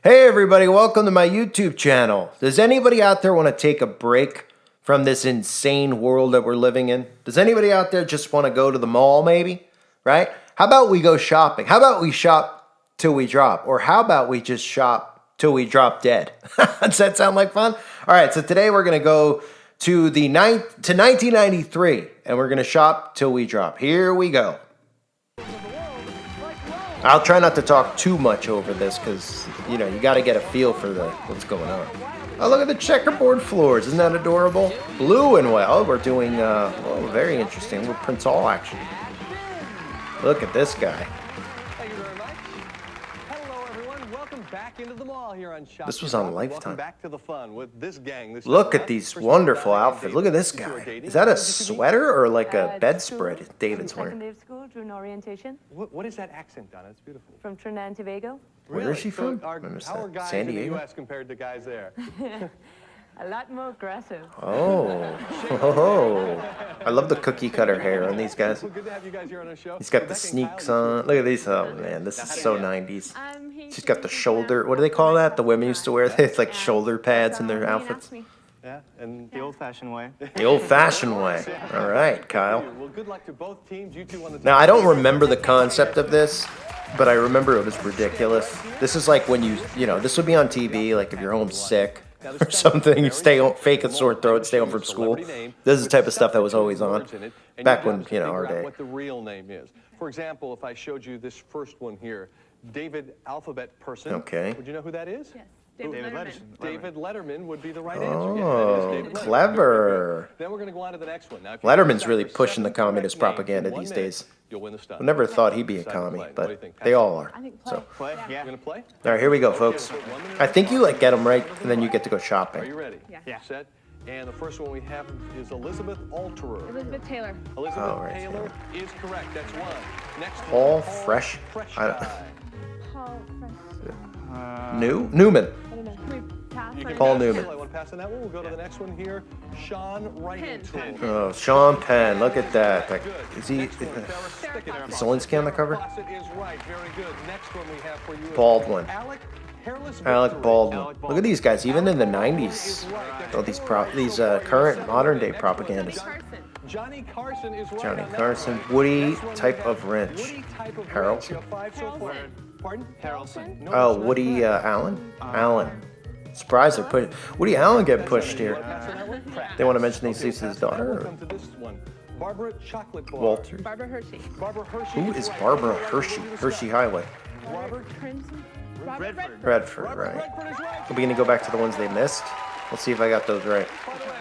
Hey everybody, welcome to my YouTube channel. Does anybody out there want to take a break from this insane world that we're living in? Does anybody out there just want to go to the mall maybe? Right? How about we go shopping? How about we shop till we drop? Or how about we just shop till we drop dead? Does that sound like fun? All right, so today we're going to go to 1993 and we're going to shop till we drop. Here we go. I'll try not to talk too much over this because, you know, you got to get a feel for what's going on. Oh, look at the checkerboard floors. Isn't that adorable? Blue and white. Oh, we're doing, oh, very interesting. We're Prince Hall action. Look at this guy. Thank you very much. Hello, everyone. Welcome back into the mall here on Shop. This was on Lifetime. Welcome back to the fun with this gang. Look at these wonderful outfits. Look at this guy. Is that a sweater or like a bedspread David's wearing? Second day of school, drew an orientation. What is that accent, Donna? It's beautiful. From Trinidad and Tobago. Where is she from? How are guys San in the Diego? U.S. compared to guys there? A lot more aggressive. Oh, I love the cookie cutter hair on these guys. Well, good to have you guys here on our show. He's got the sneaks on. Look at these. Oh man, this is so 90s. She's got the shoulder. What do they call that? The women used to wear. It's like shoulder pads in their outfits. Yeah, and The old-fashioned way. The old-fashioned way. All right, Kyle. well, good luck to both teams. You two on the Now I don't remember the concept of this, but I remember it was ridiculous. This is like when you know, this would be on TV. Like if you're home sick or something, you stay home, fake a sore throat, stay home from school. This is the type of stuff that was always on back when, you know, our day. What the real name is. For example, if I showed you this first one here, David Alphabet Person. Okay. Would you know who that is? Yes. David Letterman. David Letterman would be the right answer. Oh, Yes, that is David Letterman. clever. Then we're going to go on to the next one. Now, if you Letterman's decide really for pushing the 7 communist correct names propaganda in 1 these minute, days. You'll win the stunt. I never thought he'd be a Decide to commie, play. What do you but think? they all are. I think So, Play? You're Yeah. going to play? all right, here we go, folks. I think you like get them right, and then you get to go Are you shopping. ready? Yeah. Set. And the first one we have is Elizabeth Alterer. Elizabeth Taylor. Elizabeth Oh, right, Taylor is correct. That's one. Next one, Paul Fresh. I don't- Guy. Paul Fresh. Newman. I don't know. Can we pass? You can Paul pass. Newman. I want to pass on that one. We'll go to the next one here. Sean Wrightington. Oh, Sean Penn. Look at that. Like, is he? Is Zelensky on the cover? Fawcett is right. Very good. Next one we have for you is Baldwin. Hairless Alec Victory. Baldwin. Look at these guys. Even in the 90s, all these current modern day propagandists. Johnny Carson is right. Johnny on that Carson. one. Woody Next one type we have of wrench. Woody type of Harrelson. wrench. You have 5 so far. Pardon? Harrelson. No, Oh, it's not Woody correct. Allen. Allen. Surprised they're putting Woody Allen getting pushed here. They want to mention these to his daughter. We'll Or come to this one. Barbara Chocolate Bar. Walter. Barbara Hershey. Barbara Hershey. Who is right. Barbara Right. Hershey? Give it a Hershey shot. Highway. Robert Crimson. Redford. Redford, Robert right. Redford is right. Are we gonna go back to the ones they missed? Let's see if I got those right. By the way,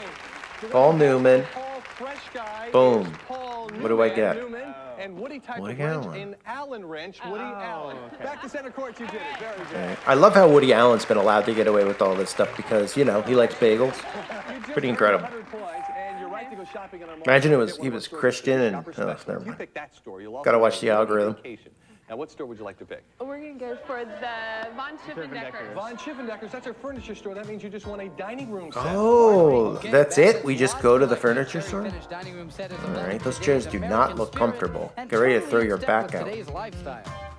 the Paul one Newman. Paul Fresh Guy Boom. is Paul What do I Newman, get? Newman, and Woody type Woody of wrench Allen. and Allen wrench. Woody Allen. Back to center court. You did it. Very good. I love how Woody Allen's been allowed to get away with all this stuff because, you know, he likes bagels. You just Pretty earned incredible. 100 points, and you're right to go shopping in our mall. Imagine Get he one of our was stores Christian for and- shopper oh, specials. never You mind. pick that store. You'll also Gotta watch get the a algorithm. vacation. Now, what store would you like to pick? We're going to go for the Von Chippendekers. Von Chippendekers. That's our furniture store. That means you just want a dining room set. Oh, that's it? We just go to the furniture store? All right, those chairs do not look comfortable. Get ready to throw your back out.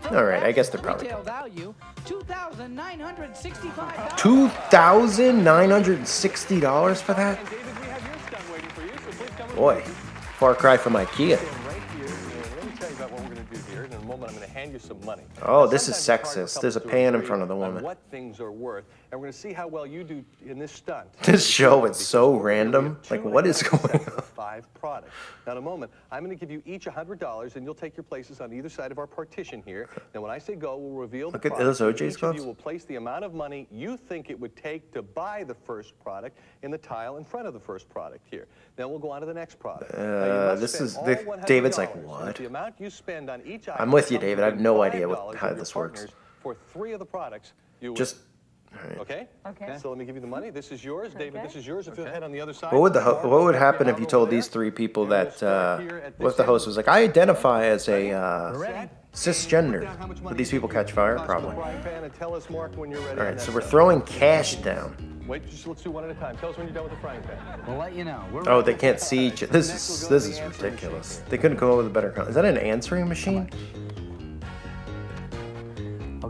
All right, I guess they're probably value $2,965. $2,960 for that? And David, we have your stunt waiting for you, so please come with Boy, me. far cry from IKEA. Right here. Let me tell you about what we're going to do here. In a moment, I'm going to hand you some money. Oh, this is Sometimes it's hard sexist. for There's a couples to pan in agree front of the on woman. What things are worth, and we're going to see how well you do in this stunt. This show is so Because random. we have Like, two what is identical going sets on? of 5 products. Now, in a moment, I'm going to give you each $100, and you'll take your places on either side of our partition here. Now, when I say go, we'll reveal the Look at product. those OJ's Each of gloves. you will place the amount of money you think it would take to buy the first product in the tile in front of the first product here. Then we'll go on to the next product. Now, you must this spend is- all the- David's like, $100. And what? The amount you spend on each I'm item with you, comes David. I have within no idea $5 how of your this works. partners. For 3 of the products, you win. Just, all right. Okay? Okay. So let me give you the money. This is yours. David, Okay. this is yours. If you'll head on the other side. What would Barbara, what would help happen you if you out told over these there. 3 people And we'll that start here at what if this the host end. was like, I identify as a Set. cisgender? Put down how much money Would these you people think catch fire? costs on the Probably. frying pan and tell us, Mark, when you're ready. All on right, that so we're side. throwing cash down. Wait, just let's do one at a time. Tell us when you're done with the frying pan. We'll let you know. We're Oh, they can't see each other. This is ridiculous. They couldn't come up with a better. Is that an answering machine?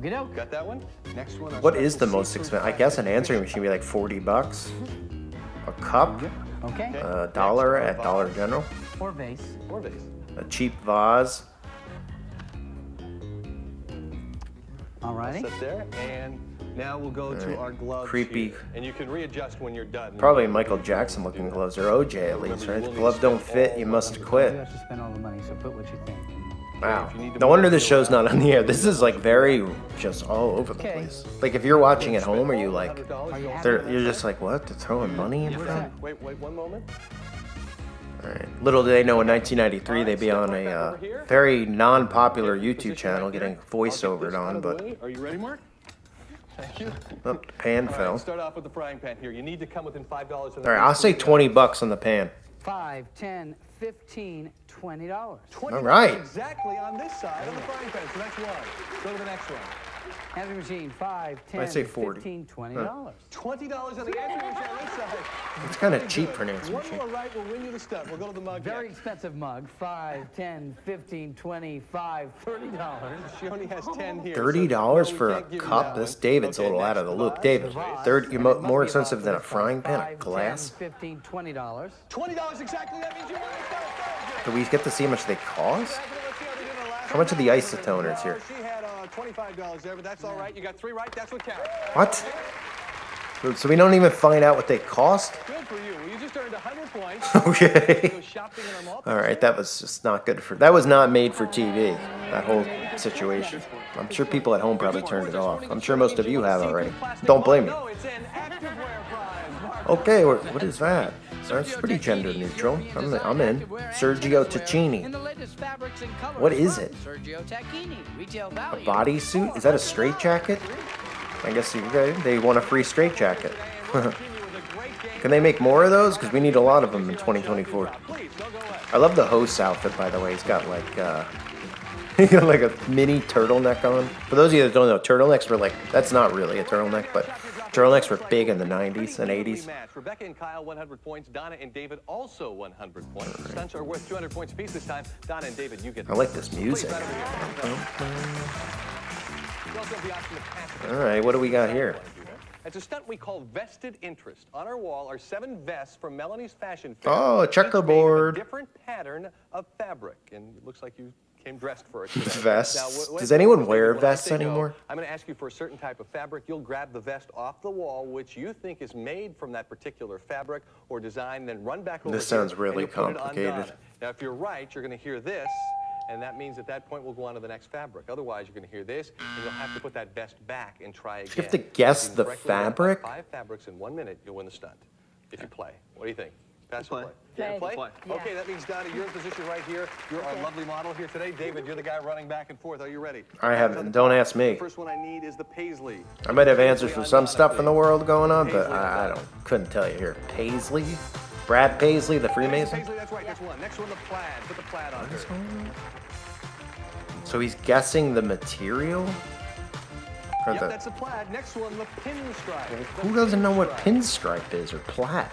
Okie doke. Got that one? Next one. What is the most expensive? I guess an answering machine would be like 40 bucks. A cup, Okay. a dollar at Dollar General. Or vase. Or vase. A cheap vase. Alrighty. Sit there, and now we'll go to our gloves. Creepy. here. And you can readjust when you're done. Probably Michael Jackson looking gloves, or OJ at least, right? If gloves don't fit, you must You quit. have to spend all the money, so put what you think. Wow. No wonder this show's not on the air. This is like very just all over the Okay. place. Like if you're watching at home, are you like, $100. you're just like, what? They're throwing money in front? Wait, one moment. All right. Little do they know in 1993 they'd be on a very non-popular YouTube channel getting voiceovered on, but Are you ready, Mark? Thank you. oh, the pan All fell. right, start off with the frying pan here. You need to come within $5 of the All right, I'll say 20 bucks on the pan. 5, 10, 15, $20. $20 All right. exactly on this side of the frying pan. So that's one. Go to the next one. Answering machine, 5, 10, I say 40. 15, $20. $20 on the answering machine on this side. It's kind of cheap for an answer One machine. more right will win you the stunt. We'll go to the mug. Very next. expensive mug. 5, 10, 15, 25, $30. She only has 10 here. $30 so for we a can't give you cup? that This one. David's a Okay, little out of next, the loop. vase. David, more expensive than a Must be frying about pan, a 5, glass? 10, 15, $20. $20 exactly. That means you win the stunt. Do we get to see how much they cost? Let's see how they did in the last How much are the one. isotoners here? She had $25 there, but that's all right. You got 3 right. That's what counts. What? So we don't even find out what they cost? Good for you. Well, you just earned 100 points. Okay. Go shopping in our mall. All right, that was just not good for. That was not made for TV. That whole situation. I'm sure people at home probably turned it off. I'm sure most of you have already. Don't blame me. No, it's an activewear prize. Mark. Okay, what is that? That's pretty gender neutral. I'm in. Sergio Tacchini. What is it? A bodysuit? Is that a straitjacket? I guess they want a free straitjacket. Can they make more of those? Because we need a lot of them in 2024. I love the host's outfit, by the way. He's got like he got like a mini turtleneck on. For those of you that don't know, turtlenecks were like, that's not really a turtleneck, but turtlenecks were big in the 90s and 80s. Rebecca and Kyle 100 points. Donna and David also 100 points. The stunts are worth 200 points apiece this time. Donna and David, you get. I like this music. You also have the option of passing. All right, what do we got here? It's a stunt we call vested interest. On our wall are 7 vests from Melanie's fashion fair. Oh, a each made of checkerboard. A different pattern of fabric, and it looks like you came dressed for it today. Vests? Now, Does anyone wear when I vests say go, anymore? I'm going to ask you for a certain type of fabric. You'll grab the vest off the wall, which you think is made from that particular fabric or design, then run back over This here, sounds and really you'll put it on complicated. Donna. Now, if you're right, you're going to hear this. And that means at that point we'll go on to the next fabric. Otherwise, you're going to hear this, and you'll have to put that vest back and try again. You have to guess If you the correctly identify fabric? 5 fabrics in 1 minute, you'll win the stunt. If you play. What do you think? Pass or Play. play? Play. Play? Yeah. Okay, that means Donna, you're in position right here. You're our lovely model here today. David, you're the guy running back and forth. Are you ready? I haven't. Don't ask me. The first one I need is the Paisley. I might have answers for some stuff in the world going on, but I couldn't tell you here. Paisley? Brad Paisley, the Freemason? Paisley, that's right. That's one. Next one, the plaid. Put the plaid on her. So he's guessing the material? Or Yep, the, that's the plaid. Next one, the pinstripe. who doesn't know what pinstripe is or plaid?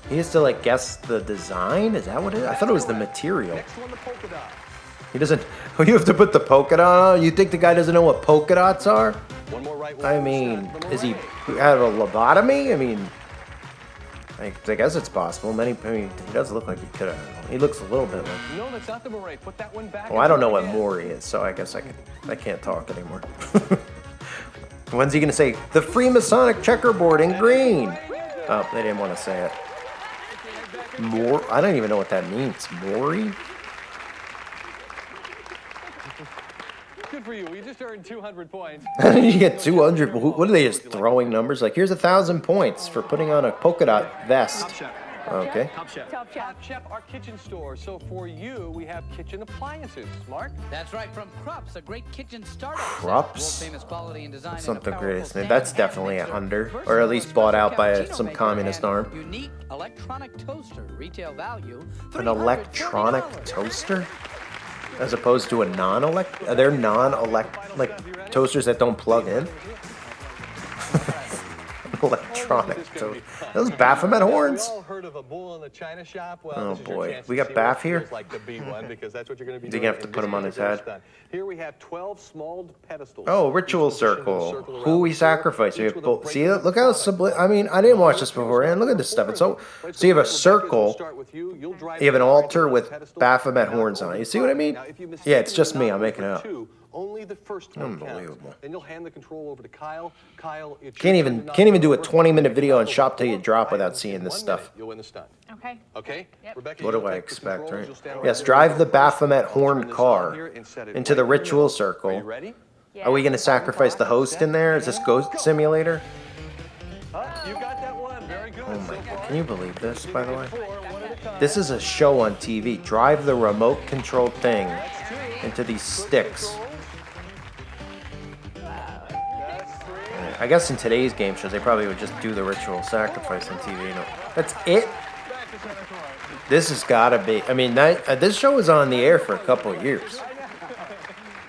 He has to like guess the design? Is that what it is? I thought it was the material. Next one, the polka dot. He doesn't. Oh, you have to put the polka dot on? You think the guy doesn't know what polka dots are? One more right. I mean, is he had a lobotomy? I mean, I guess it's possible. He does look like he could have. He looks a little bit like. No, that's not the beret. Put that one back. Well, I don't know what Maury is, so I guess I can't talk anymore. When's he gonna say the Freemasonic checkerboard in green? Oh, they didn't want to say it. I don't even know what that means. Maury? Good for you. We just earned 200 points. How did you get 200? What are they just throwing numbers? Like, here's 1,000 points for putting on a polka dot vest. Okay. Top chef. Top chef. Top Chef, our kitchen store. So for you, we have kitchen appliances. Mark? That's right, from Krupp's, a great kitchen startup. Krupp's? World-famous quality and design. Something and a great. powerful That's stand definitely hand a mixer, under, versatile or at least bought out by cappuccino some maker, communist and arm. Unique electronic toaster, retail value. An electronic $340. toaster? As opposed to a non-elect? Are there non-elect, like, toasters that don't plug in? Electronic toad. Those Baphomet horns? We all heard of a bull in the china shop. Well, Oh, this is your boy. chance We to got see Baff what it here? feels like to be one, because that's what you're going to be Do you doing have to in put this him on his particular head? stunt. Here we have 12 small pedestals. Oh, Each ritual positioned in a circle. circle around Who we the floor, sacrifice? You each have with a both. See breakable it? Look how product. I mean, I didn't watch this beforehand. Look at this stuff. It's so. So you have a circle. You have an altar with Baphomet horns on it. You see what I mean? Yeah, it's just me. I'm making it up. Only the first one counts. Unbelievable. Then you'll hand the control over to Kyle. Kyle, it's Can't your even turn to can't even do a knock 20-minute over video on the Shop Till You Drop without items seeing in this 1 stuff. minute. You'll win the stunt. Okay. Okay? Yep. Rebecca, What do you'll I take the expect, controls. right? You'll stand Yes, right drive there. the Baphomet I'll horn turn this car on here and set it into the right in the ritual middle. Are circle. you ready? Yeah. Are we gonna sacrifice the host in there? Is this Ghost Simulator? You got that one. Very good. Oh my So god, far, can you believe this, by the way? 4, 1 at a time. This is a show on TV. Drive the remote controlled thing into these sticks. That's 3. I guess in today's game shows, they probably would just do the ritual sacrifice on TV. No, that's it. This has gotta be. I mean, this show was on the air for a couple of years.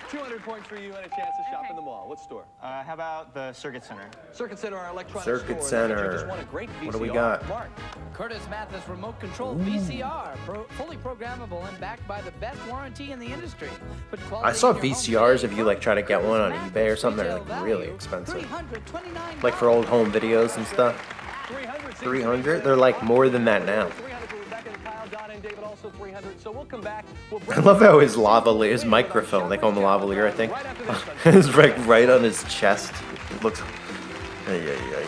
200 points for you and a chance to shop in the mall. What store? How about the Circuit Center? Circuit Center, our electronic Circuit store. Center. You just won a great What do we VCR. got? Mark. Curtis Mathis remote control VCR, fully programmable and backed by the best warranty in the industry. Put quality I saw in your home VCRs today. if you like try to get one on Curtis eBay or Mathis something. They're retail like really value, expensive. $329. Like for old home videos and stuff. 300. They're like more than that now. 300 for Rebecca and Kyle, Donna and David also 300. So we'll come back. We'll I love how his lavalier, his microphone, they call him lavalier, I think, is right on his chest. It looks. Ay, ay, ay.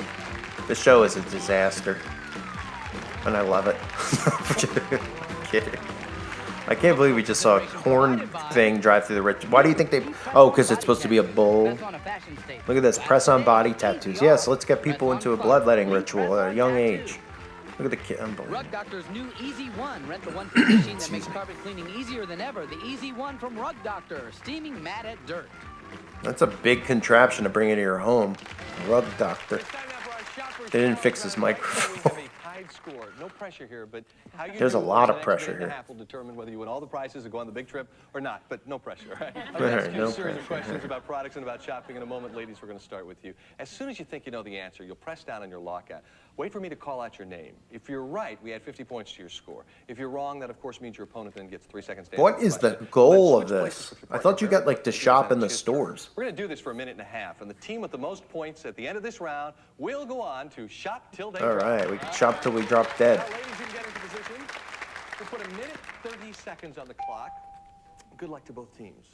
The show is a disaster, and I love it. I'm kidding. I can't believe we just saw a horn thing drive through the rich. Why do you think they? Oh, because it's supposed to be a bull. Look at this, press on body tattoos. Yes, let's get people into a bloodletting ritual at a young age. Look at the kid, unbelievable. Rug Doctor's new Easy One. Rent the one-piece machine that makes carpet cleaning easier than ever. The Easy One from Rug Doctor, steaming mad at dirt. That's a big contraption to bring into your home. Rug Doctor. They didn't fix his microphone. Score. No pressure here, but how you There's do a lot over of the next pressure minute and a here. half will determine whether you win all the prizes and go on the big trip or not. But no pressure. Right? I'm All going to right, ask you no a series of pressure. questions about products and about shopping in a moment. Ladies, we're going to start with you. As soon as you think you know the answer, you'll press down on your lockout. Wait for me to call out your name. If you're right, we add 50 points to your score. If you're wrong, that of course means your opponent then gets 3 seconds to answer What the is the question. goal Let's of switch this? places with your I partner, thought you Barry. got like to Here's shop in the his turn. stores. We're going to do this for a minute and a half, and the team with the most points at the end of this round will go on to shop till they All drop. right, we can shop till we drop dead. Now, ladies, you can get into position. We'll put a minute, 30 seconds on the clock. Good luck to both teams.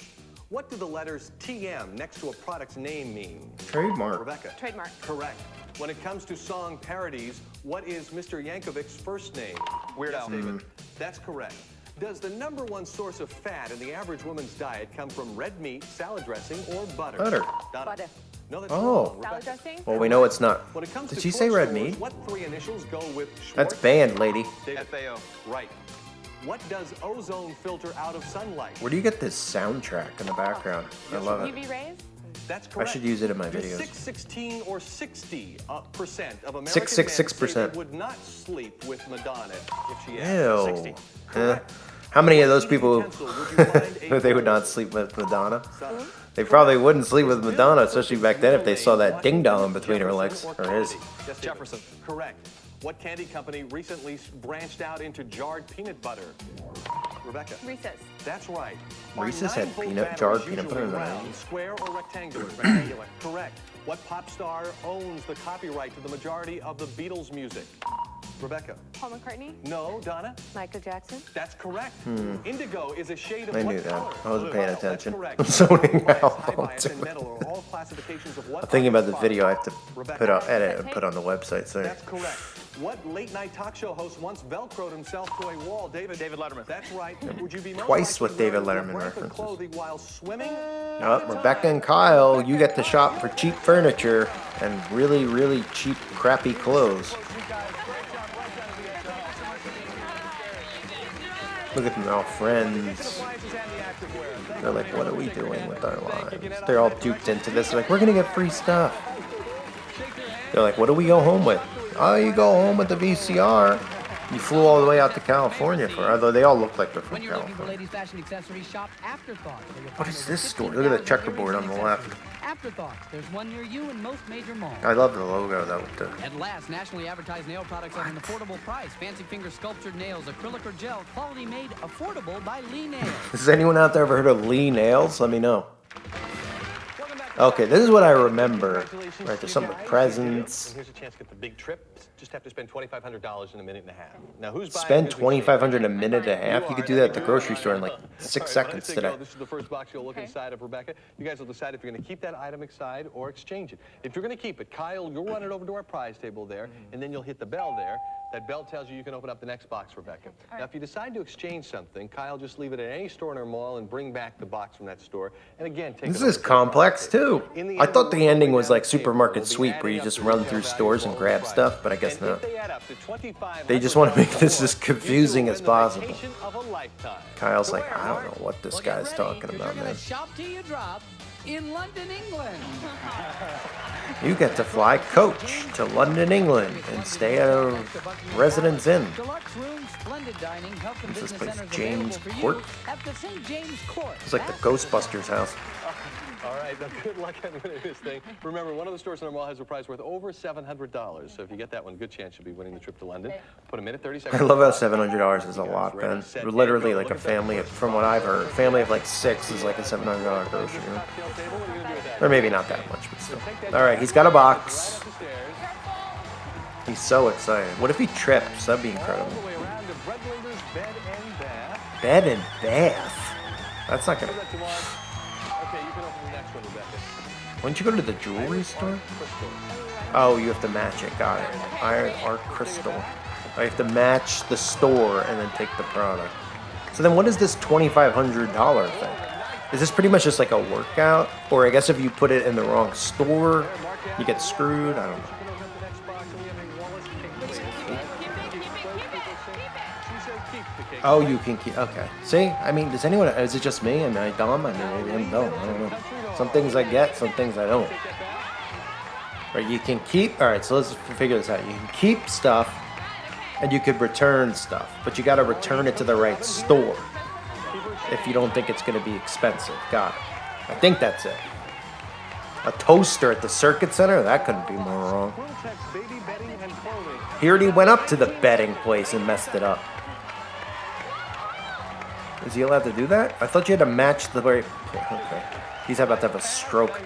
What do the letters TM next to a product's name mean? Trademark. Rebecca. Trademark. Correct. When it comes to song parodies, what is Mr. Yankovic's first name? Weird Al. David. That's correct. Does the #1 source of fat in the average woman's diet come from red meat, salad dressing, or butter? Butter. Donna. Butter. No, that's Oh. wrong. Salad Rebecca. dressing? Well, we know it's not. When it comes Did to she say red stores, meat? what 3 initials go with That's Schwartz? banned, lady. David. FAO. Right. What does ozone filter out of sunlight? Where do you get this soundtrack in the background? I love it. UV rays? That's I correct. should use it in my Do videos. 616 or 60% of American 666%. men say they would not sleep with Madonna if she asked. Ew. 60. Eh. Correct. How many of those people Utensil would you find a they would not sleep with Madonna? They probably wouldn't sleep with Madonna, especially back then if they saw that ding dong between her legs or his. Yes, Jefferson. Correct. What candy company recently branched out into jarred peanut butter? Rebecca. Reese's. That's right. Reese's Are had 9-volt peanut- batteries jarred peanut butter in usually the round, 90s? square or rectangular? Rectangular. Correct. What pop star owns the copyright to the majority of the Beatles' music? Rebecca. Paul McCartney? No, Donna. Michael Jackson? That's correct. Indigo is a shade of I what knew that. color? I wasn't paying Blue. That's attention. correct. I'm zoning Bias, out. high bias, and metal are all classifications of what I'm thinking about the are video I have to Rebecca. put on, edit and put on the website. So That's correct. What late-night talk show host once Velcroed himself to a wall? David Letterman. That's right. Would you be most Twice likely with David wearing Letterman what brand of references. clothing while swimming? Oh, Rebecca and Kyle, you get to shop for cheap furniture and really, really cheap, crappy clothes. Look at them, all friends. They're like, what are we doing with our lives? They're all duped into this. They're like, we're gonna get free stuff. They're like, what do we go home with? Oh, you go home with the VCR. You flew all the way out to California for, although they all look like they're from When you're looking for California. ladies' fashion accessories, shop Afterthoughts. where you'll What find is over this store? Look at the 15,000 checkerboard on the ladies' left. accessories. Afterthoughts. There's one near you in most major malls. I love the logo though. With the... At last, nationally advertised nail products at an affordable price. Fancy finger sculptured nails, acrylic or gel, quality made affordable by Lee Nails. Has anyone out there ever heard of Lee Nails? Let me know. Okay, this is what I remember. Right, there's some presents. Here's a chance to get the big trip. Just have to spend $2,500 in a minute and a half. Now, who's buying? Spend $2,500 in a minute and a half. You could do that at the grocery store in like 6 seconds today. This is the first box you'll look inside of, Rebecca. You guys will decide if you're going to keep that item aside or exchange it. If you're going to keep it, Kyle, you'll run it over to our prize table there, and then you'll hit the bell there. That bell tells you can open up the next box, Rebecca. Now, if you decide to exchange something, Kyle, just leave it at any store in our mall and bring back the box from that store. And again, take This is complex too. I thought the ending was like Supermarket Sweep, where you just run through stores and grab stuff, but I guess not. They just want to make this as confusing as possible. Kyle's like, I don't know what this guy's talking about, man. Shop till you drop in London, England. You get to fly coach to London, England, and stay at a Residence Inn. Deluxe rooms, splendid dining, health and What's this business place, centers James available for Court? you at the St. James Court. It's like the Ghostbusters house. All right, now good luck on winning this thing. Remember, one of the stores in our mall has a prize worth over $700. So if you get that one, good chance you'll be winning the trip to London. Put a minute, 30 seconds. I love how $700 is a lot, Ben. Literally, like a family, from what I've heard, a family of like 6 is like a $700 grocery. You know? Or maybe not that much, but still. All right, he's got a box. He's so excited. What if he trips? That'd be incredible. Bed and bath? That's not gonna... Wouldn't you go to the jewelry store? Oh, you have to match it. Got it. Iron Art Crystal. I have to match the store and then take the product. So then what is this $2,500 thing? Is this pretty much just like a workout? Or I guess if you put it in the wrong store, you get screwed? I don't know. Oh, you can keep. Okay. See, I mean, does anyone? Is it just me? Am I dumb? I mean, maybe I'm dumb. I don't know. Some things I get, some things I don't. Right? You can keep. All right. So let's figure this out. You can keep stuff, and you could return stuff, but you got to return it to the right store if you don't think it's going to be expensive. Got it. I think that's it. A toaster at the Circuit Center? That couldn't be more wrong. He already went up to the bedding place and messed it up. Is he allowed to do that? I thought you had to match the very... Okay. He's about to have a stroke.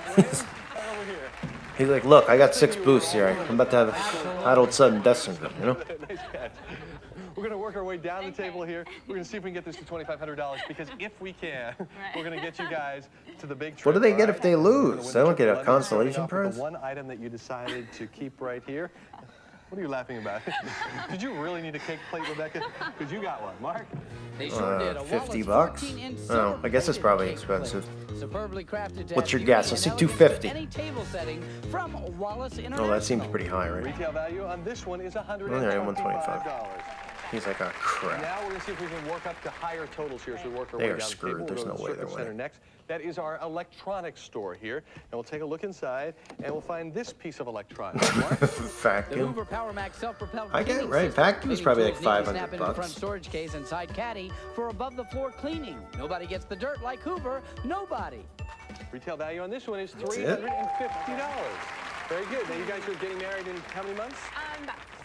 He's like, look, I got 6 boosts here. I'm about to have adult sudden death syndrome, you know? We're going to work our way down the table here. We're going to see if we can get this to $2,500, because if we can, we're going to get you guys to the big trip. What do they get if they lose? They don't get a consolation prize? The one item that you decided to keep right here. What are you laughing about? Did you really need a cake plate, Rebecca? Because you got one. Mark? They sure did. A $50? Wallace 14-inch Oh, I guess it's silver probably cake expensive. plate. Superbly crafted to What's have your guess? beauty Let's and say elegance $250. any table setting from Wallace Oh, International. that seems pretty high, right? Retail value on this one is $125. $125. He's like, oh, crap. Now we're going to see if we can work up to higher totals here. So we work our They way are down screwed. the table. There's We'll no go way to the they're Circuit Center winning. next. That is our electronics store here. And we'll take a look inside, and we'll find this piece of electronics. Mark? The Vacuum. Hoover Power Max self-propelled I get it cleaning right. system. Vacuum is Cleaning probably like tools neatly snap $500 into the front bucks. storage case and side caddy for above-the-floor cleaning. Nobody gets the dirt like Hoover. Nobody. Retail value on this one is it? $350. Very good. Now, you guys are getting married in how many months?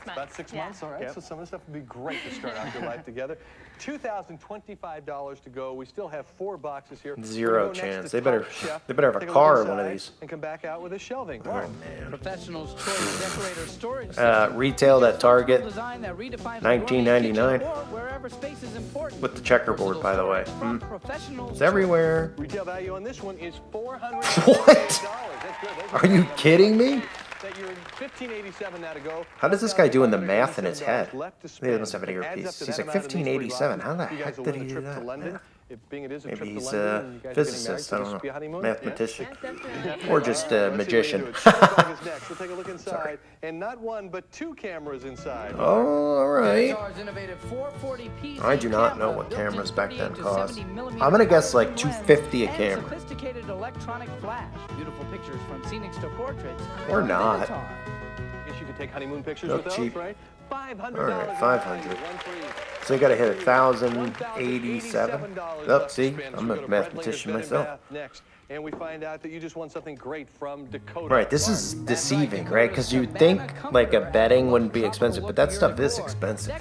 About 6 months, all right. So some of the stuff would be great to start out your life together. $2,025 to go. We still have 4 boxes here. Zero We're gonna go next chance. to They better Top Chef. have a Take look car in one of inside these. and come back out with a shelving. Oh, Mark. man. Professional's choice decorator storage system. Retailed at Target, Design that redefines $19.99. the kitchen or wherever space is important. with the checkerboard, by the way. From professionals. It's everywhere. Retail value on this one is $400. What? That's good. Are you kidding me? That you're in $15.87 now to go. How does this guy doing the math in his head? Left to He spend. must have an It adds earpiece. up to He's that like amount that means we're $15.87. How the robbing. You guys heck will did win he the do trip to that? London. Being it is a Maybe trip to he's London, a and you guys are getting married, physicist. so I this don't will be a know. honeymoon. Mathematician. That's Or just a Let's see what we magician. do. Chef dog is next. We'll take a look inside. And not one, but 2 cameras inside. Oh, all right. Pixar's innovative 440 PC I do not know camera, what built-in cameras back then 38 to cost. 70 I'm millimeter gonna guess like color blend, $250 a and camera. Sophisticated electronic flash. Beautiful pictures from scenics to portraits. Or from not. Minotaur. I guess you can take honeymoon pictures Look with cheap. those, right? $500. All right, in 500. value, 1 for each. So you got to hit 1,087. $1,087 Oh, left to see, spend. I'm So we a go to Brett mathematician Linger's Bed and myself. Bath next, and we find out that you just won something great from Dakota. Right, this is deceiving, right? Because you'd think like a bedding wouldn't be expensive, but that stuff is expensive.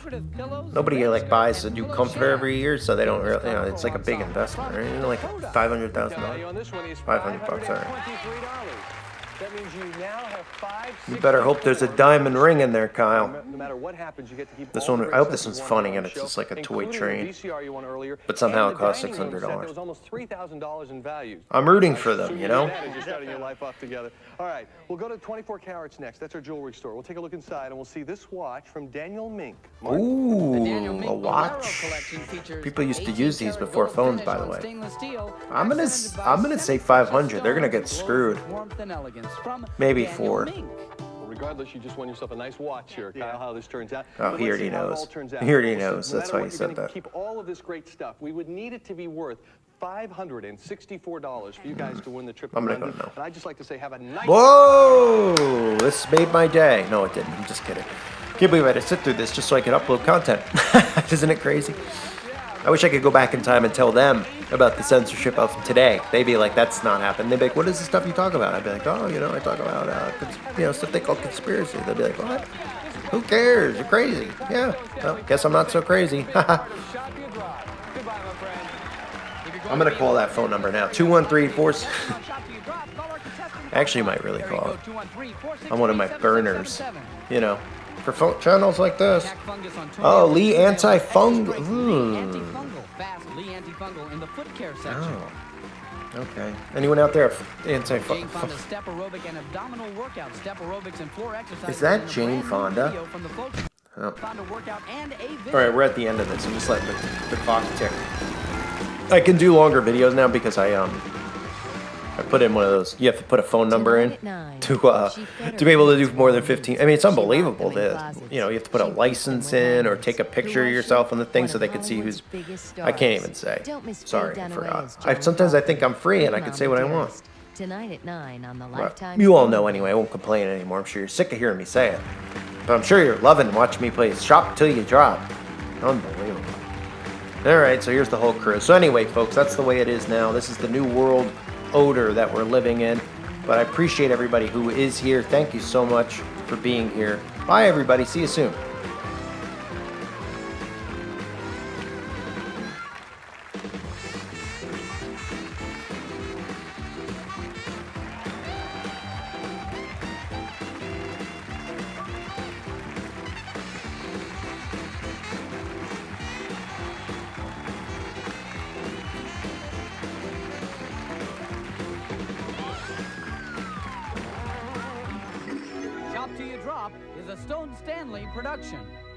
Nobody like buys a new comforter every year, so they don't really, you know, it's like a big investment, right? You know, like Value $500,000. on this one is $500 bucks, all right. $523. That means you now have five. You better hope there's a diamond ring in there, Kyle. No matter what happens, you get to keep This all one, the I hope great this stuff one's you funny wanted and on it's the just like a toy including train. the VCR you won earlier, But somehow and it costs the dining room set $600. that was almost $3,000 in value. I'm rooting for So them, you you're know? mad and you're starting your life off together. All right, we'll go to 24 Carats next. That's our jewelry store. We'll take a look inside and we'll see this watch from Daniel Mink. Mark? Ooh, a watch. People used to use these before phones, by the way. I'm gonna say 500. They're gonna get screwed. Maybe 4. Well, regardless, you just won yourself a nice watch here, Kyle, how this turns out. Oh, But he let's already see how it knows. all turns out. He already We'll see knows. That's whether why he you're said gonna that. Keep all of this great stuff. We would need it to be worth $564 for you guys to win the trip. I'm to gonna go London. no. And I'd just like to say have a nice. Whoa! This made my day. No, it didn't. I'm just kidding. Can't believe I had to sit through this just so I could upload content. Isn't it crazy? I wish I could go back in time and tell them about the censorship of today. They'd be like, that's not happening. They'd be like, what is the stuff you talk about? I'd be like, oh, you know, I talk about, stuff they call conspiracy. They'd be like, what? Who cares? You're crazy. Yeah. Well, guess I'm not so crazy. I'm going to call that phone number now. 213-4... Actually, might really call it. On one of my burners, you know, for phone channels like this. Oh, Lee antifungal. Oh, okay. Anyone out there antifungal? Is that Jane Fonda? Oh. All right, we're at the end of this. I'm just letting the clock tick. I can do longer videos now because I put in one of those. You have to put a phone number in to be able to do more than 15. I mean, it's unbelievable. You know, you have to put a license in or take a picture of yourself on the thing so they can see who's. I can't even say. Sorry, I forgot. Sometimes I think I'm free and I can say what I want. Tonight at 9 on the Lifetime. You all know anyway. I won't complain anymore. I'm sure you're sick of hearing me say it, but I'm sure you're loving watching me play Shop Till You Drop. Unbelievable. All right, so here's the whole crew. So anyway, folks, that's the way it is now. This is the new world order that we're living in. But I appreciate everybody who is here. Thank you so much for being here. Bye, everybody. See you soon. Shop Till You Drop is a Stone Stanley production.